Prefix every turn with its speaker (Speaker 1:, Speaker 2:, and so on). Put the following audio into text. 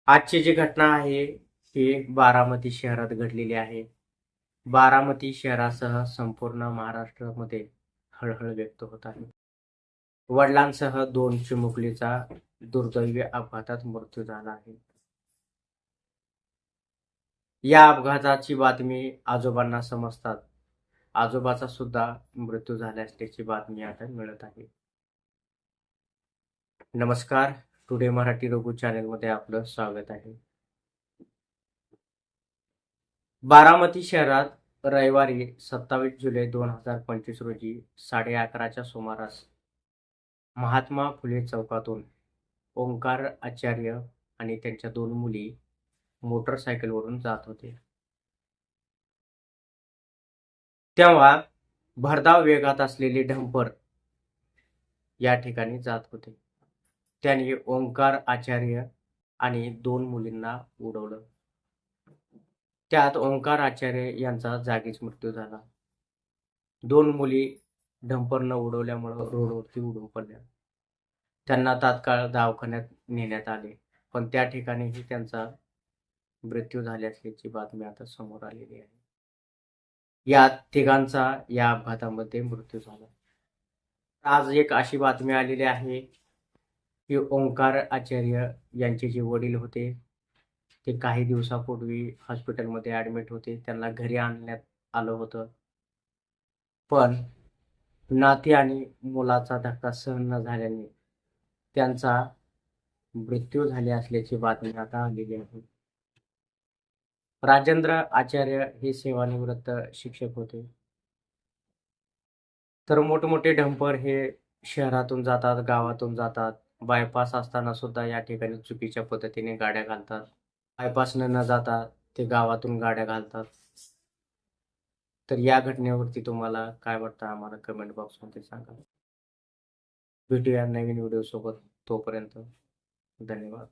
Speaker 1: आजची जी घटना आहे ही बारामती शहरात घडलेली आहे. बारामती शहरासह संपूर्ण महाराष्ट्रामध्ये हळहळ व्यक्त होत आहे. वडिलांसह 2 चिमुकलीचा दुर्दैवी अपघातात मृत्यू झाला आहे. या अपघाताची बातमी आजोबांना समजतात. आजोबाचा सुद्धा मृत्यू झाला असल्याची बातमी आता मिळत आहे. नमस्कार, टुडे मराठी रघु चॅनलमध्ये आपलं स्वागत आहे. बारामती शहरात रविवारी 27 जुलै 2025 रोजी 11:30च्या सुमारास महात्मा फुले चौकातून ओंकार आचार्य आणि त्यांच्या 2 मुली मोटरसायकलवरून जात होते. तेव्हा भरधाव वेगात असलेले डंपर या ठिकाणी जात होते. त्यांनी ओंकार आचार्य आणि 2 मुलींना उडवलं. त्यात ओंकार आचार्य यांचा जागीच मृत्यू झाला. 2 मुली डंपरनं उडवल्यामुळं रोडवरती उडून पडल्या. त्यांना तात्काळ दवाखान्यात नेण्यात आले, पण त्या ठिकाणीही त्यांचा मृत्यू झाला असल्याची बातमी आता समोर आलेली आहे. या तिघांचा या अपघातामध्ये मृत्यू झाला. आज एक अशी बातमी आलेली आहे की ओंकार आचार्य यांचे जे वडील होते ते काही दिवसापूर्वी हॉस्पिटलमध्ये ॲडमिट होते. त्यांना घरी आणण्यात आलं होतं. पण नाती आणि मुलाचा धक्का सहन न झाल्याने त्यांचा मृत्यू झाले असल्याची बातमी आता आलेली आहे. राजेंद्र आचार्य हे सेवानिवृत्त शिक्षक होते. तर मोठमोठे डंपर हे शहरातून जातात, गावातून जातात. बायपास असताना सुद्धा या ठिकाणी चुकीच्या पद्धतीने गाड्या घालतात. बायपासनं न जाता ते गावातून गाड्या घालतात. तर या घटनेवरती तुम्हाला काय वाटतं आम्हाला कमेंट बॉक्समध्ये सांगा. भेटूया नवीन व्हिडिओ सोबत. तोपर्यंत धन्यवाद.